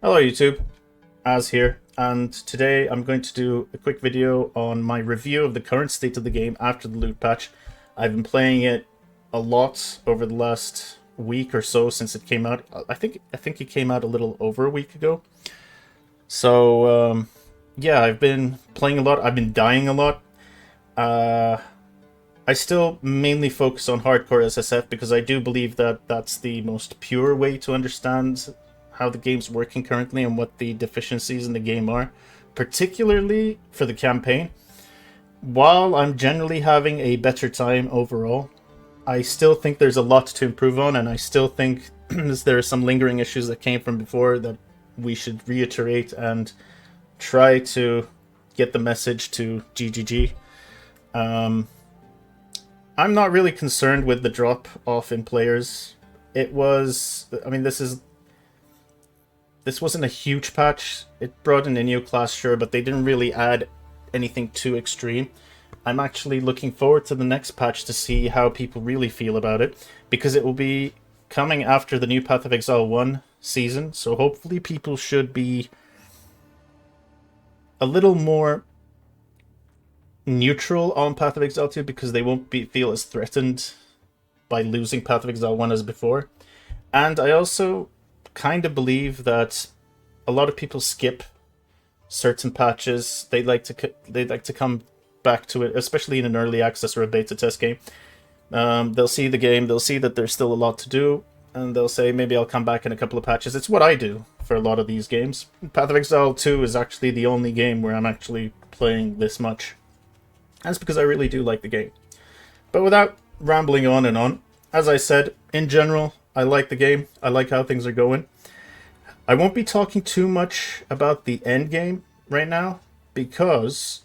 Hello YouTube, Az here, and today I'm going to do a quick video on my review of the current state of the game after the loot patch. I've been playing it a lot over the last week or so since it came out. I think it came out a little over a week ago. So yeah, I've been playing a lot. I've been dying a lot. Uh, I still mainly focus on hardcore SSF because I do believe that that's the most pure way to understand how the game's working currently and what the deficiencies in the game are, particularly for the campaign. While I'm generally having a better time overall, I still think there's a lot to improve on, and I still think there are some lingering issues that came from before that we should reiterate and try to get the message to GGG. I'm not really concerned with the drop off in players. It was, I mean, this wasn't a huge patch. It brought in a new class, sure, but they didn't really add anything too extreme. I'm actually looking forward to the next patch to see how people really feel about it, because it will be coming after the new Path of Exile 1 season, so hopefully people should be a little more neutral on Path of Exile 2 because they won't feel as threatened by losing Path of Exile 1 as before. And I also kind of believe that a lot of people skip certain patches. They'd like to come back to it, especially in an early access or a beta test game. They'll see the game, they'll see that there's still a lot to do, and they'll say, maybe I'll come back in a couple of patches. It's what I do for a lot of these games. Path of Exile 2 is actually the only game where I'm actually playing this much. That's because I really do like the game. But without rambling on and on, as I said, in general, I like the game. I like how things are going. I won't be talking too much about the end game right now because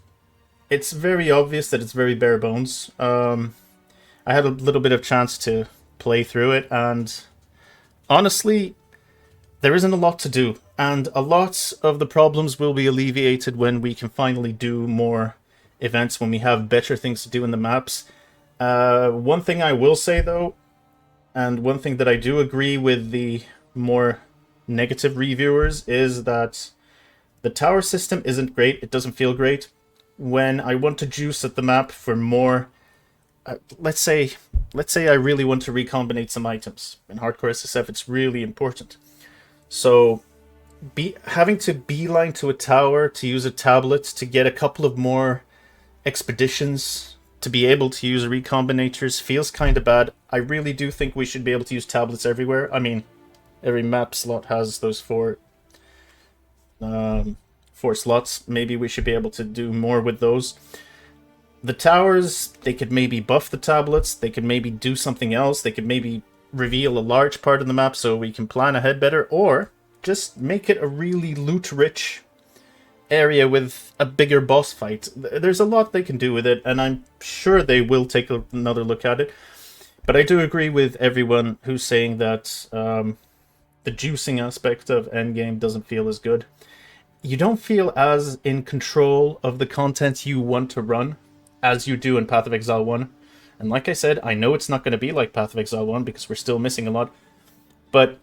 it's very obvious that it's very bare bones. I had a little bit of chance to play through it, and honestly, there isn't a lot to do. And a lot of the problems will be alleviated when we can finally do more events, when we have better things to do in the maps. One thing I will say though, and one thing that I do agree with the more negative reviewers, is that the tower system isn't great. It doesn't feel great. When I want to juice at the map for more, let's say I really want to recombinate some items. In hardcore SSF, it's really important. So having to beeline to a tower to use a tablet to get a couple of more expeditions to be able to use recombinators feels kind of bad. I really do think we should be able to use tablets everywhere. I mean, every map slot has those four slots. Maybe we should be able to do more with those. The towers, they could maybe buff the tablets. They could maybe do something else. They could maybe reveal a large part of the map so we can plan ahead better, or just make it a really loot-rich area with a bigger boss fight. There's a lot they can do with it, and I'm sure they will take another look at it. But I do agree with everyone who's saying that the juicing aspect of Endgame doesn't feel as good. You don't feel as in control of the content you want to run as you do in Path of Exile 1. And like I said, I know it's not going to be like Path of Exile 1 because we're still missing a lot. But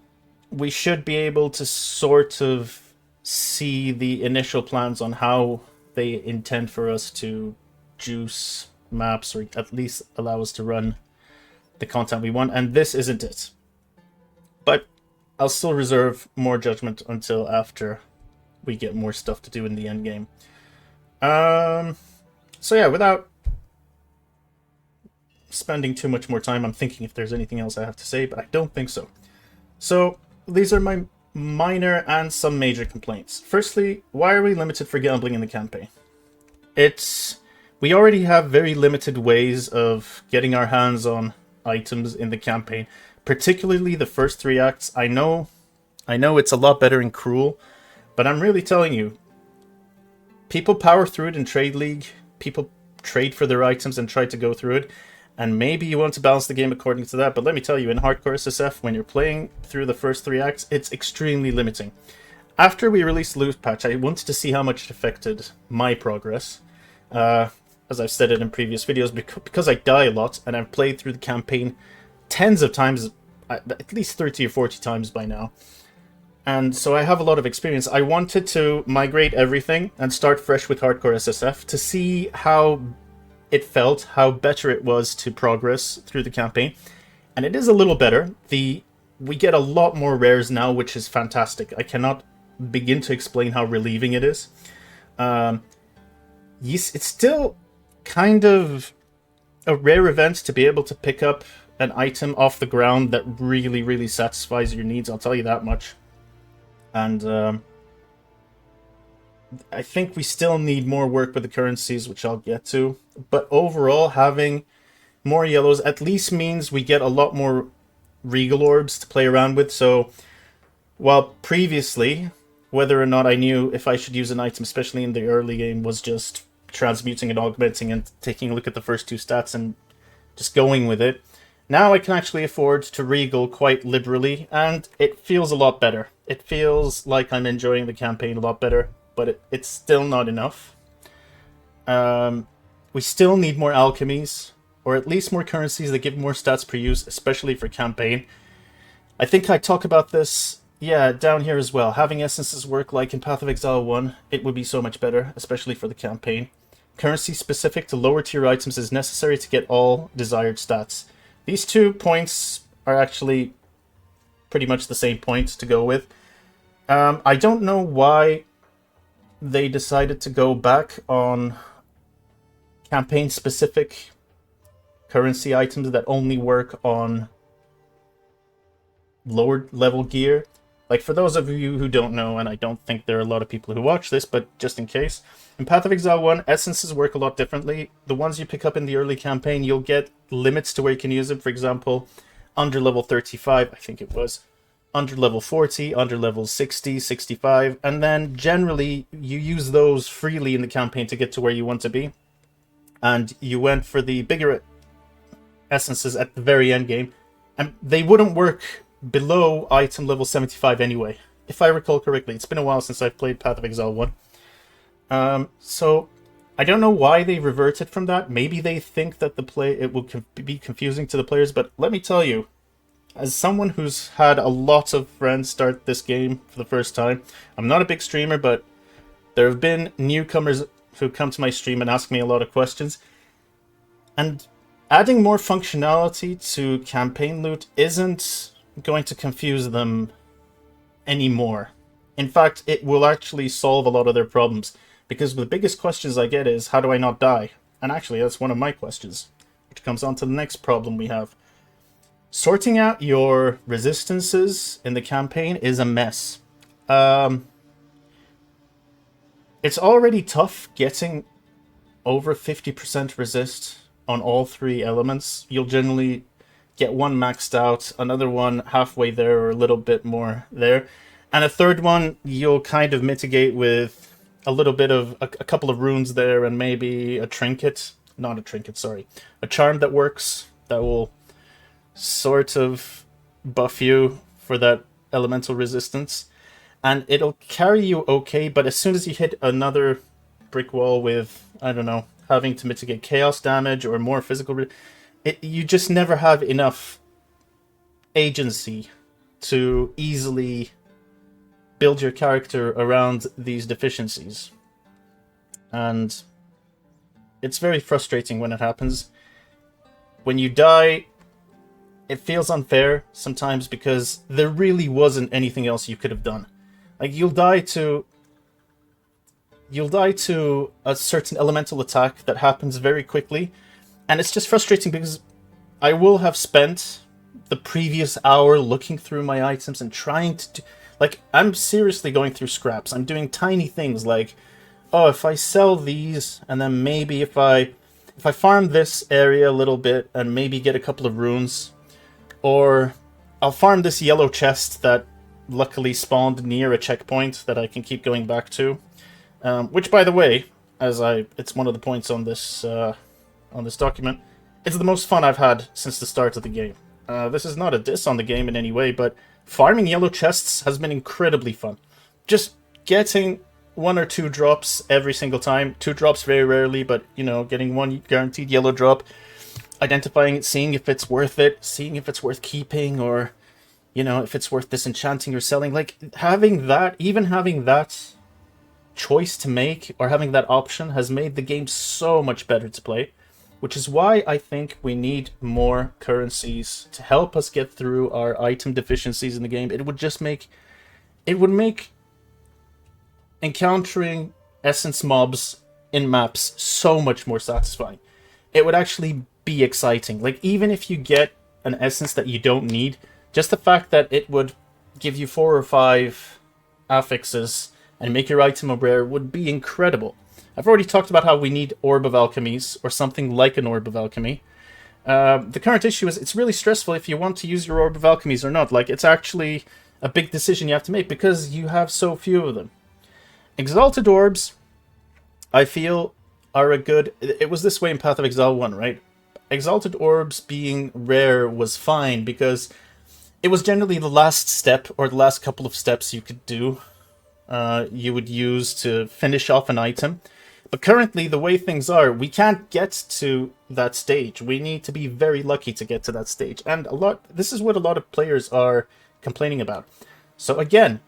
we should be able to sort of see the initial plans on how they intend for us to juice maps, or at least allow us to run the content we want, and this isn't it. But I'll still reserve more judgment until after we get more stuff to do in the end game. So yeah, without spending too much more time, I'm thinking if there's anything else I have to say, but I don't think so. So these are my minor and some major complaints. Firstly, why are we limited for gambling in the campaign? We already have very limited ways of getting our hands on items in the campaign, particularly the first three acts. I know it's a lot better in Cruel, but I'm really telling you, people power through it in Trade League. People trade for their items and try to go through it. And maybe you want to balance the game according to that, but let me tell you, in hardcore SSF, when you're playing through the first three acts, it's extremely limiting. After we released Loot Patch, I wanted to see how much it affected my progress. As I've said it in previous videos, because I die a lot, and I've played through the campaign tens of times, at least 30 or 40 times by now. And so I have a lot of experience. I wanted to migrate everything and start fresh with Hardcore SSF to see how it felt, how better it was to progress through the campaign. And it is a little better. We get a lot more rares now, which is fantastic. I cannot begin to explain how relieving it is. Yes, it's still kind of a rare event to be able to pick up an item off the ground that really, really satisfies your needs. I'll tell you that much. And I think we still need more work with the currencies, which I'll get to. But overall, having more yellows at least means we get a lot more Regal Orbs to play around with. So while previously, whether or not I knew if I should use an item, especially in the early game, was just transmuting and augmenting and taking a look at the first two stats and just going with it, now I can actually afford to Regal quite liberally, and it feels a lot better. It feels like I'm enjoying the campaign a lot better, but it's still not enough. We still need more alchemies, or at least more currencies that give more stats per use, especially for campaign. I think I talk about this, yeah, down here as well. Having essences work like in Path of Exile 1, it would be so much better, especially for the campaign. Currency specific to lower tier items is necessary to get all desired stats. These 2 points are actually pretty much the same point to go with. I don't know why they decided to go back on campaign-specific currency items that only work on lower level gear. Like, for those of you who don't know, and I don't think there are a lot of people who watch this, but just in case, in Path of Exile 1, essences work a lot differently. The ones you pick up in the early campaign, you'll get limits to where you can use them. For example, under level 35, I think it was, under level 40, under level 60, 65, and then generally you use those freely in the campaign to get to where you want to be. And you went for the bigger essences at the very end game, and they wouldn't work below item level 75 anyway, if I recall correctly. It's been a while since I've played Path of Exile 1. So I don't know why they reverted from that. Maybe they think that it will be confusing to the players, but let me tell you, as someone who's had a lot of friends start this game for the first time, I'm not a big streamer, but there have been newcomers who come to my stream and ask me a lot of questions. And adding more functionality to campaign loot isn't going to confuse them anymore. In fact, it will actually solve a lot of their problems. Because the biggest questions I get is, how do I not die? And actually, that's one of my questions, which comes on to the next problem we have. Sorting out your resistances in the campaign is a mess. It's already tough getting over 50% resist on all 3 elements. You'll generally get one maxed out, another one halfway there or a little bit more there, and a third one you'll kind of mitigate with a little bit of a couple of runes there and maybe a trinket. Not a trinket, sorry. A charm that works, that will sort of buff you for that elemental resistance. And it'll carry you okay, but as soon as you hit another brick wall with, I don't know, having to mitigate chaos damage or more physical, you just never have enough agency to easily build your character around these deficiencies. And it's very frustrating when it happens. When you die, it feels unfair sometimes because there really wasn't anything else you could have done. Like, you'll die to a certain elemental attack that happens very quickly, and it's just frustrating because I will have spent the previous hour looking through my items and trying to like, I'm seriously going through scraps. I'm doing tiny things like, oh, if I sell these, and then maybe if I farm this area a little bit and maybe get a couple of runes, or I'll farm this yellow chest that luckily spawned near a checkpoint that I can keep going back to. Which, by the way, it's one of the points on this document. It's the most fun I've had since the start of the game. This is not a diss on the game in any way, but farming yellow chests has been incredibly fun. Just getting 1 or 2 drops every single time. 2 drops very rarely, but, you know, getting 1 guaranteed yellow drop. Identifying it, seeing if it's worth it, seeing if it's worth keeping, or you know, if it's worth disenchanting or selling. Like, having that, even having that choice to make, or having that option, has made the game so much better to play. Which is why I think we need more currencies to help us get through our item deficiencies in the game. It would make encountering essence mobs in maps so much more satisfying. It would actually be exciting. Like, even if you get an essence that you don't need, just the fact that it would give you 4 or 5 affixes and make your item a rare would be incredible. I've already talked about how we need Orb of Alchemies, or something like an Orb of Alchemy. The current issue is it's really stressful if you want to use your Orb of Alchemies or not. Like, it's actually a big decision you have to make because you have so few of them. Exalted Orbs, I feel, are a good... It was this way in Path of Exile 1, right? Exalted Orbs being rare was fine because it was generally the last step, or the last couple of steps you could do. You would use to finish off an item. But currently, the way things are, we can't get to that stage. We need to be very lucky to get to that stage. And this is what a lot of players are complaining about. So again,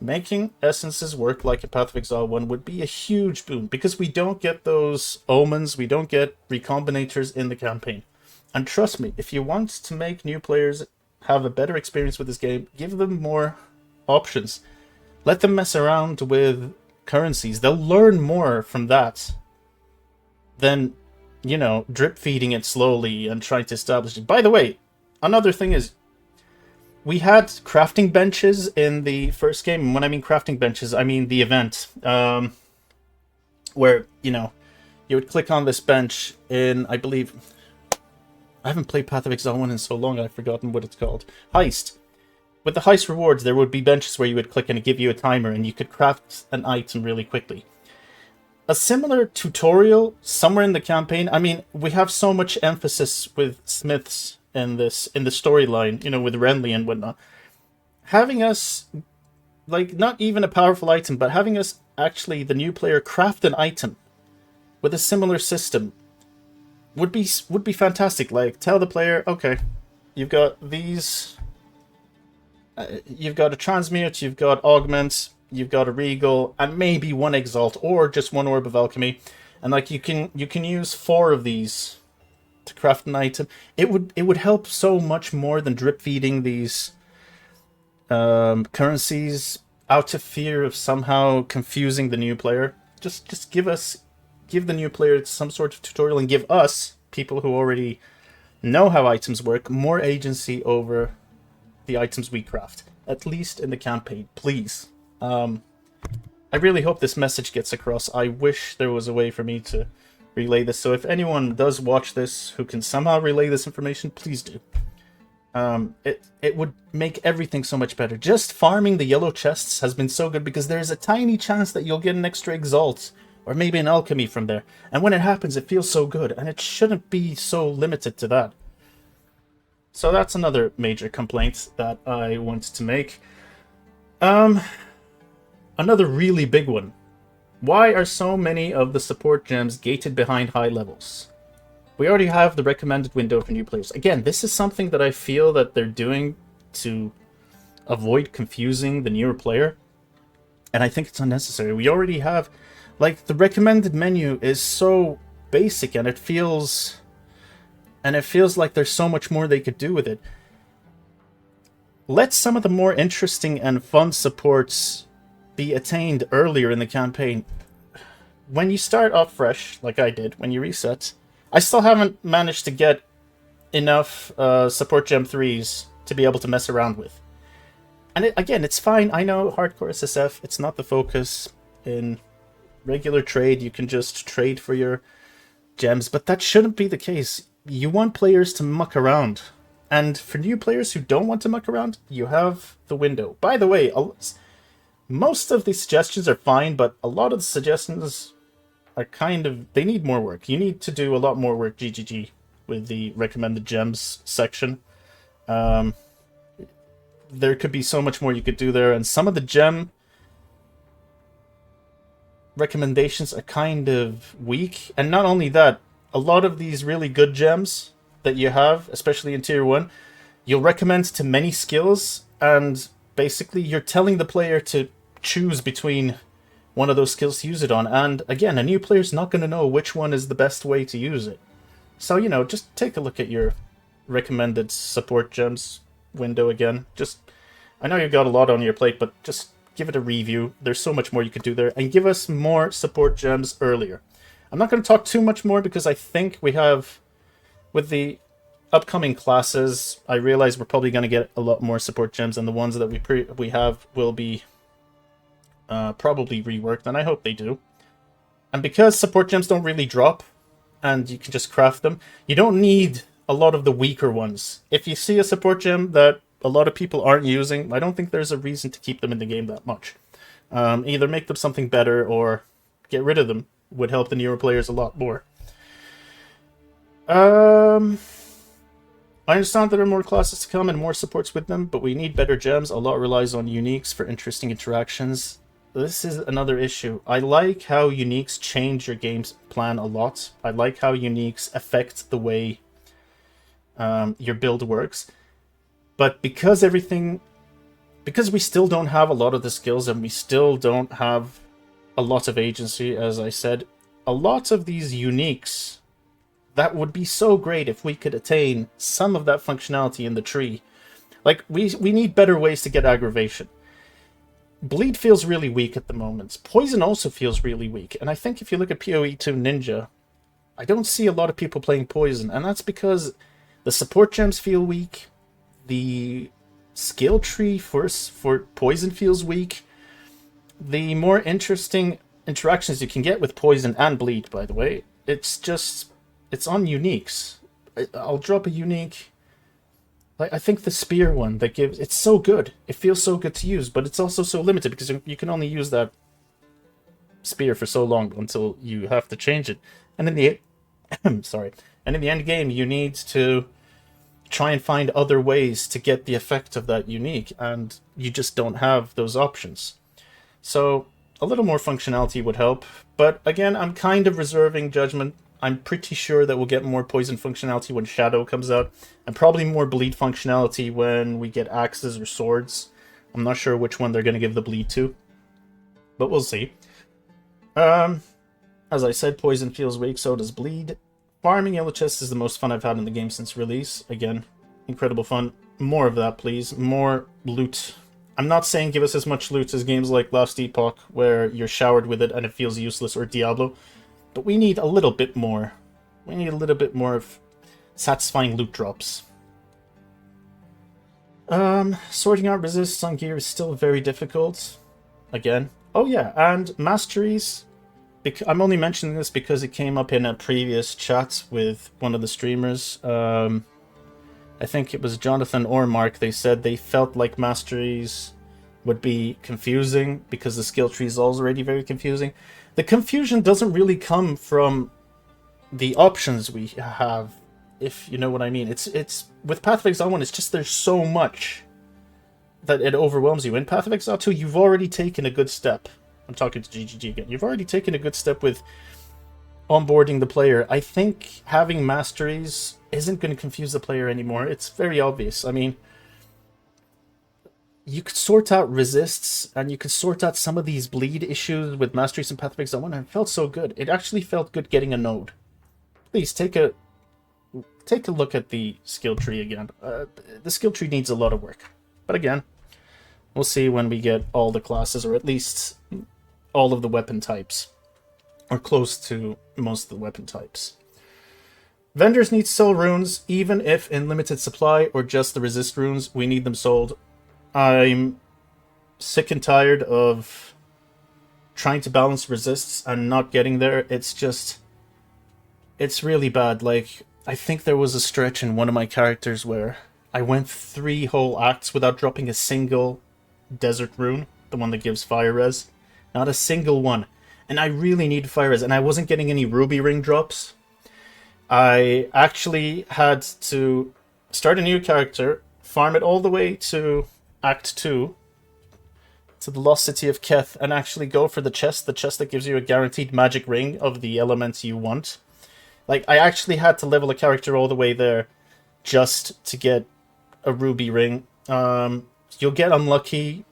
making essences work like a Path of Exile 1 would be a huge boon, because we don't get those omens, we don't get recombinators in the campaign. And trust me, if you want to make new players have a better experience with this game, give them more options. Let them mess around with currencies. They'll learn more from that than, you know, drip feeding it slowly and trying to establish it. By the way, another thing is, we had crafting benches in the first game. And when I mean crafting benches, I mean the event. Where, you know, you would click on this bench in, I believe... I haven't played Path of Exile 1 in so long, I've forgotten what it's called. Heist. With the heist rewards, there would be benches where you would click and it give you a timer, and you could craft an item really quickly. A similar tutorial somewhere in the campaign. I mean, we have so much emphasis with smiths in the storyline, you know, with Renly and whatnot. Having us, like, not even a powerful item, but having us actually, the new player, craft an item with a similar system would be fantastic. Like, tell the player, okay, you've got these... you've got a transmute, you've got augment, you've got a regal, and maybe one exalt, or just one orb of alchemy, and like you can use 4 of these to craft an item. It would help so much more than drip feeding these currencies out of fear of somehow confusing the new player. Just give the new player some sort of tutorial, and give us, people who already know how items work, more agency over the items we craft, at least in the campaign, please. I really hope this message gets across. I wish there was a way for me to relay this, so if anyone does watch this who can somehow relay this information, please do. It would make everything so much better. Just farming the yellow chests has been so good, because there's a tiny chance that you'll get an extra exalt, or maybe an alchemy from there, and when it happens it feels so good, and it shouldn't be so limited to that. So that's another major complaint that I wanted to make. Another really big one. Why are so many of the support gems gated behind high levels? We already have the recommended window for new players. Again, this is something that I feel that they're doing to avoid confusing the newer player, and I think it's unnecessary. We already have, like, the recommended menu is so basic, and it feels like there's so much more they could do with it. Let some of the more interesting and fun supports be attained earlier in the campaign. When you start off fresh, like I did, when you reset, I still haven't managed to get enough support gem 3s to be able to mess around with. And again, it's fine. I know hardcore SSF, it's not the focus. In regular trade, you can just trade for your gems, but that shouldn't be the case. You want players to muck around. And for new players who don't want to muck around, you have the window. By the way, most of these suggestions are fine, but a lot of the suggestions are they need more work. You need to do a lot more work, GGG, with the recommended gems section. There could be so much more you could do there, and some of the gem recommendations are kind of weak. And not only that, a lot of these really good gems that you have, especially in Tier 1, you'll recommend to many skills, and basically you're telling the player to choose between one of those skills to use it on. And again, a new player's not going to know which one is the best way to use it. So, just take a look at your recommended support gems window again. I know you've got a lot on your plate, but just give it a review. There's so much more you could do there, and give us more support gems earlier. I'm not going to talk too much more because I think we have, with the upcoming classes, I realize we're probably going to get a lot more support gems, and the ones that we have will be probably reworked, and I hope they do. And because support gems don't really drop, and you can just craft them, you don't need a lot of the weaker ones. If you see a support gem that a lot of people aren't using, I don't think there's a reason to keep them in the game that much. Either make them something better or get rid of them would help the newer players a lot more. I understand there are more classes to come and more supports with them, but we need better gems. A lot relies on uniques for interesting interactions. This is another issue. I like how uniques change your game's plan a lot. I like how uniques affect the way your build works. But because we still don't have a lot of the skills and we still don't have a lot of agency, as I said, a lot of these uniques, that would be so great if we could attain some of that functionality in the tree. Like, we need better ways to get aggravation. Bleed feels really weak at the moment. Poison also feels really weak. And I think if you look at PoE 2 Ninja, I don't see a lot of people playing Poison. And that's because the support gems feel weak. The skill tree for Poison feels weak. The more interesting interactions you can get with Poison and Bleed, by the way, it's on uniques. I'll drop a unique. Like, I think the spear one that gives, it's so good. It feels so good to use, but it's also so limited because you can only use that spear for so long until you have to change it. And in the and in the end game, you need to try and find other ways to get the effect of that unique, and you just don't have those options. So a little more functionality would help, but again, I'm kind of reserving judgment. I'm pretty sure that we'll get more Poison functionality when Shadow comes out, and probably more Bleed functionality when we get axes or swords. I'm not sure which one they're going to give the Bleed to, but we'll see. As I said, Poison feels weak, so does Bleed. Farming yellow chests is the most fun I've had in the game since release. Again, incredible fun. More of that, please. More loot. I'm not saying give us as much loot as games like Last Epoch, where you're showered with it and it feels useless, or Diablo. But we need a little bit more. We need a little bit more of satisfying loot drops. Sorting out resists on gear is still very difficult. Again. Oh yeah, and masteries. I'm only mentioning this because it came up in a previous chat with one of the streamers. I think it was Jonathan or Mark. They said they felt like masteries would be confusing because the skill tree is already very confusing. The confusion doesn't really come from the options we have, if you know what I mean. It's with Path of Exile 1, it's just there's so much that it overwhelms you. In Path of Exile 2, you've already taken a good step. I'm talking to GGG again. You've already taken a good step with onboarding the player. I think having masteries isn't going to confuse the player anymore. It's very obvious. I mean, you could sort out resists, and you could sort out some of these bleed issues with masteries and Path of Exile 1, and it felt so good. It actually felt good getting a node. Please, take a look at the skill tree again. The skill tree needs a lot of work. But again, we'll see when we get all the classes, or at least all of the weapon types. Or close to most of the weapon types. Vendors need to sell runes, even if in limited supply, or just the resist runes. We need them sold. I'm sick and tired of trying to balance resists and not getting there. It's really bad. Like, I think there was a stretch in one of my characters where I went 3 whole acts without dropping a single desert rune, the one that gives fire res. Not a single one. And I really need fire res, and I wasn't getting any ruby ring drops. I actually had to start a new character, farm it all the way to Act 2, to the Lost City of Keth, and actually go for the chest that gives you a guaranteed magic ring of the elements you want. Like, I actually had to level a character all the way there just to get a ruby ring. you'll get unlucky,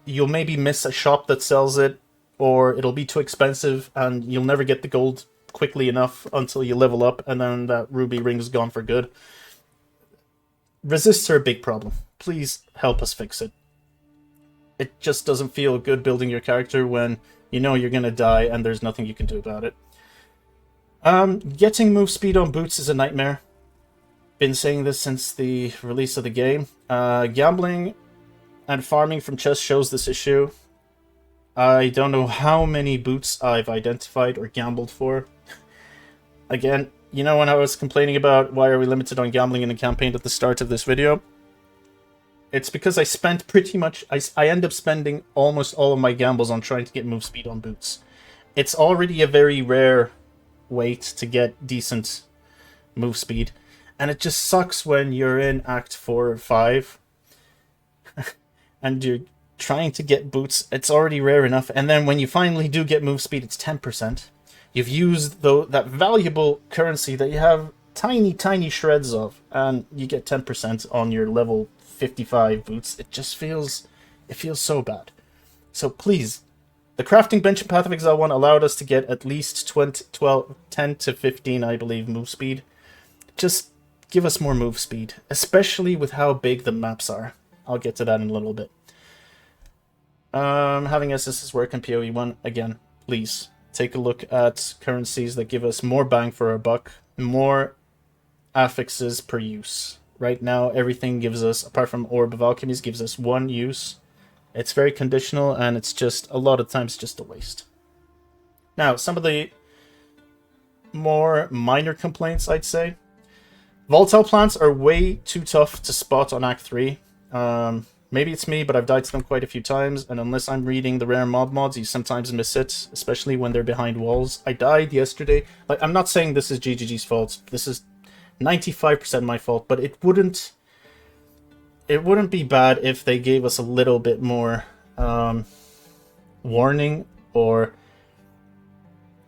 you'll maybe miss a shop that sells it, or it'll be too expensive, and you'll never get the gold quickly enough until you level up, and then that ruby ring is gone for good. Resists are a big problem. Please help us fix it. It just doesn't feel good building your character when you know you're gonna die and there's nothing you can do about it. Getting move speed on boots is a nightmare. Been saying this since the release of the game. Gambling and farming from chests shows this issue. I don't know how many boots I've identified or gambled for. Again, you know when I was complaining about why are we limited on gambling in the campaign at the start of this video? It's because I spent pretty much... I end up spending almost all of my gambles on trying to get move speed on boots. It's already a very rare weight to get decent move speed. And it just sucks when you're in Act 4 or 5 and you're trying to get boots. It's already rare enough. And then when you finally do get move speed, it's 10%. You've used that valuable currency that you have tiny, tiny shreds of, and you get 10% on your level 55 boots. It just feels... it feels so bad. So please, the crafting bench in Path of Exile 1 allowed us to get at least 10 to 15, I believe, move speed. Just give us more move speed, especially with how big the maps are. I'll get to that in a little bit. Having SSS work in PoE 1, again, please take a look at currencies that give us more bang for our buck, more affixes per use. Right now, everything gives us, apart from Orb of Alchemies, gives us 1 use. It's very conditional, and it's just, a lot of times, just a waste. Now, some of the more minor complaints, I'd say. Volatile plants are way too tough to spot on Act 3. Maybe it's me, but I've died to them quite a few times, and unless I'm reading the rare mob mods, you sometimes miss it, especially when they're behind walls. I died yesterday. Like, I'm not saying this is GGG's fault. This is 95% my fault, but it wouldn't be bad if they gave us a little bit more warning, or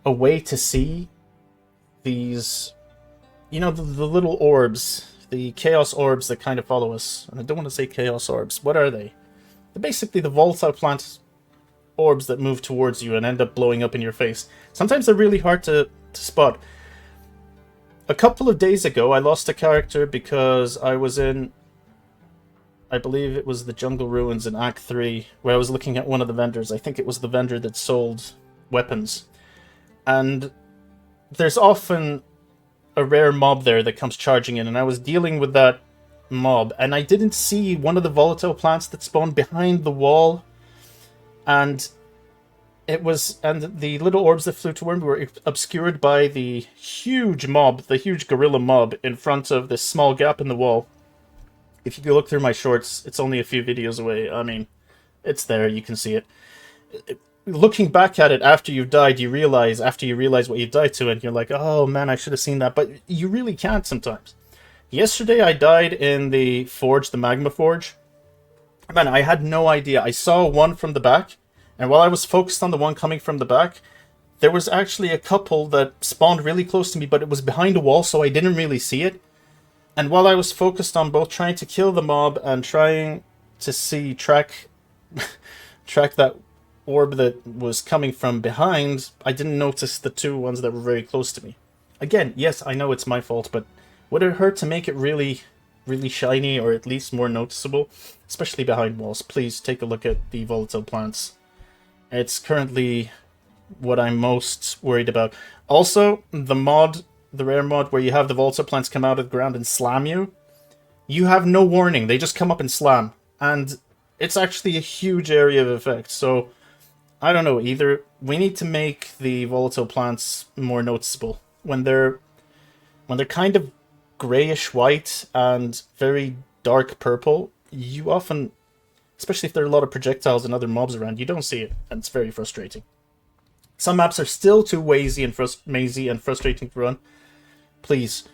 a way to see these, you know, the little orbs, the chaos orbs that kind of follow us. And I don't want to say chaos orbs. What are they? They're basically the volatile plant orbs that move towards you and end up blowing up in your face. Sometimes they're really hard to spot. A couple of days ago, I lost a character because I was in, I believe it was the Jungle Ruins in Act 3, where I was looking at one of the vendors. I think it was the vendor that sold weapons. And there's often a rare mob there that comes charging in, and I was dealing with that mob, and I didn't see one of the volatile plants that spawned behind the wall, and the little orbs that flew toward me were obscured by the huge mob, the huge gorilla mob in front of this small gap in the wall. If you go look through my shorts, it's only a few videos away. I mean, it's there, you can see it. Looking back at it after you've died, after you realize what you've died to, and you're like, oh man, I should have seen that, but you really can't sometimes. Yesterday I died in the forge, the magma forge. Man, I had no idea. I saw one from the back, and while I was focused on the one coming from the back, there was actually a couple that spawned really close to me, but it was behind a wall, so I didn't really see it. And while I was focused on both trying to kill the mob and trying to track that orb that was coming from behind, I didn't notice the two ones that were very close to me. Again, yes, I know it's my fault, but would it hurt to make it really, really shiny, or at least more noticeable? Especially behind walls. Please take a look at the volatile plants. It's currently what I'm most worried about. Also, the rare mod where you have the volatile plants come out of the ground and slam you, you have no warning. They just come up and slam. And it's actually a huge area of effect, so I don't know, either we need to make the volatile plants more noticeable. When they're kind of grayish white and very dark purple, you often, especially if there are a lot of projectiles and other mobs around, you don't see it, and it's very frustrating. Some maps are still too mazy and frustrating to run. Please.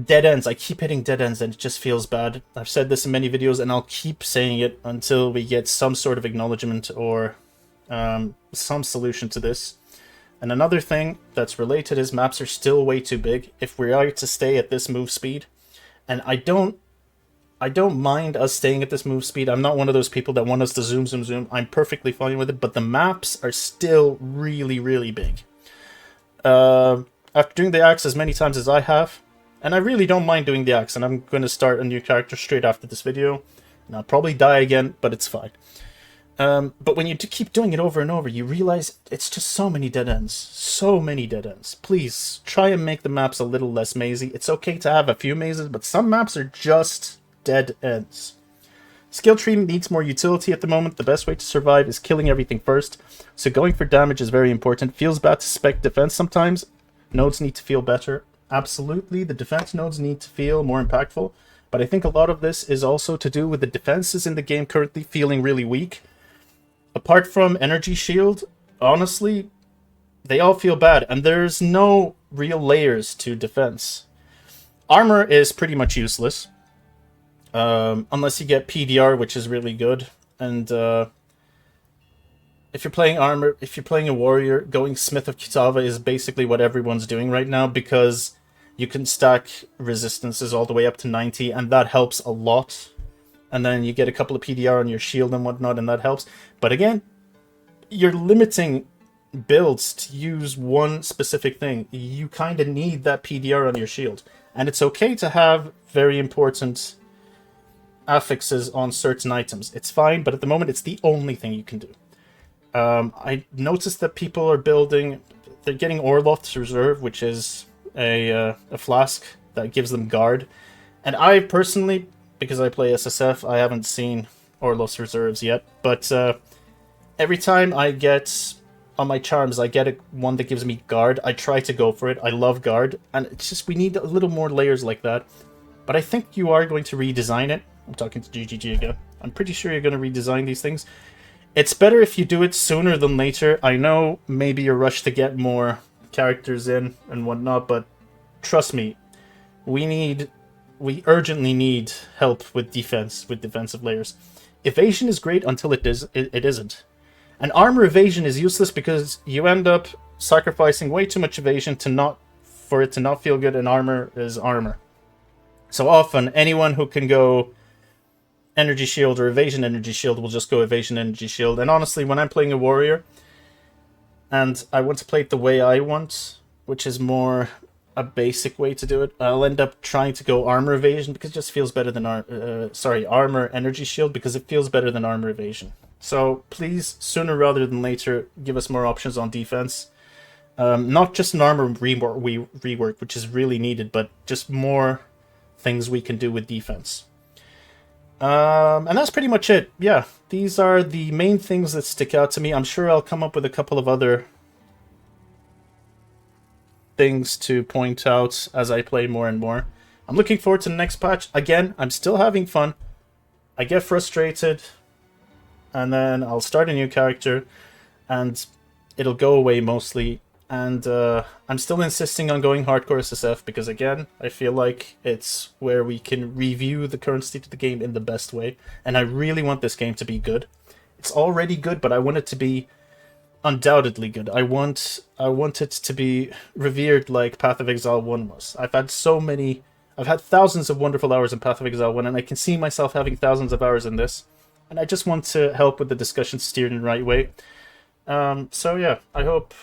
Dead ends. I keep hitting dead ends and it just feels bad. I've said this in many videos and I'll keep saying it until we get some sort of acknowledgement or some solution to this. And another thing that's related is maps are still way too big if we are to stay at this move speed. And I don't I don't mind us staying at this move speed. I'm not one of those people that want us to zoom, zoom, zoom. I'm perfectly fine with it, but the maps are still really, really big. After doing the axe as many times as I have, and I really don't mind doing the axe, and I'm going to start a new character straight after this video, and I'll probably die again, but it's fine. But when you keep doing it over and over, you realize it's just so many dead ends. So many dead ends. Please, try and make the maps a little less mazy. It's okay to have a few mazes, but some maps are just dead ends. Skill tree needs more utility at the moment. The best way to survive is killing everything first, so going for damage is very important. Feels bad to spec defense sometimes. Nodes need to feel better. Absolutely, the defense nodes need to feel more impactful, but I think a lot of this is also to do with the defenses in the game currently feeling really weak. Apart from energy shield, honestly, they all feel bad, and there's no real layers to defense. Armor is pretty much useless. Unless you get PDR, which is really good. And if you're playing armor, if you're playing a warrior, going Smith of Kitava is basically what everyone's doing right now, because you can stack resistances all the way up to 90, and that helps a lot. And then you get a couple of PDR on your shield and whatnot, and that helps. But again, you're limiting builds to use one specific thing. You kind of need that PDR on your shield. And it's okay to have very important affixes on certain items. It's fine, but at the moment it's the only thing you can do. I noticed that people are building... They're getting Orloth's Reserve, which is a flask that gives them guard. And I personally, because I play SSF, I haven't seen Orloth's Reserves yet. But every time I get... On my charms, I get one that gives me guard. I try to go for it. I love guard. And it's just, we need a little more layers like that. But I think you are going to redesign it. I'm talking to GGG again. I'm pretty sure you're going to redesign these things. It's better if you do it sooner than later. I know maybe you're rushed to get more characters in and whatnot, but trust me, we urgently need help with defense, with defensive layers. Evasion is great until it isn't. And armor evasion is useless because you end up sacrificing way too much evasion for it to not feel good, and armor is armor. So often, anyone who can go energy shield or evasion energy shield will just go evasion energy shield. And honestly, when I'm playing a warrior, and I want to play it the way I want, which is more a basic way to do it, I'll end up trying to go armor evasion because it just feels better than armor energy shield, because it feels better than armor evasion. So please, sooner rather than later, give us more options on defense. Not just an armor rework, which is really needed, but just more things we can do with defense. And that's pretty much it. Yeah, these are the main things that stick out to me. I'm sure I'll come up with a couple of other things to point out as I play more and more. I'm looking forward to the next patch. Again, I'm still having fun. I get frustrated, and then I'll start a new character, and it'll go away mostly. And I'm still insisting on going hardcore SSF because, again, I feel like it's where we can review the current state of the game in the best way. And I really want this game to be good. It's already good, but I want it to be undoubtedly good. I want it to be revered like Path of Exile 1 was. I've had thousands of wonderful hours in Path of Exile 1, and I can see myself having thousands of hours in this. And I just want to help with the discussion steered in the right way. So yeah, I hope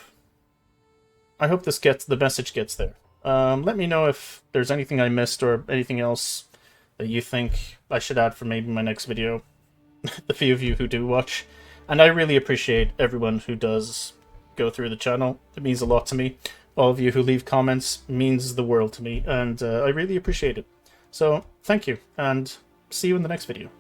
the message gets there. Let me know if there's anything I missed or anything else that you think I should add for maybe my next video. The few of you who do watch. And I really appreciate everyone who does go through the channel. It means a lot to me. All of you who leave comments means the world to me, and I really appreciate it. So, thank you, and see you in the next video.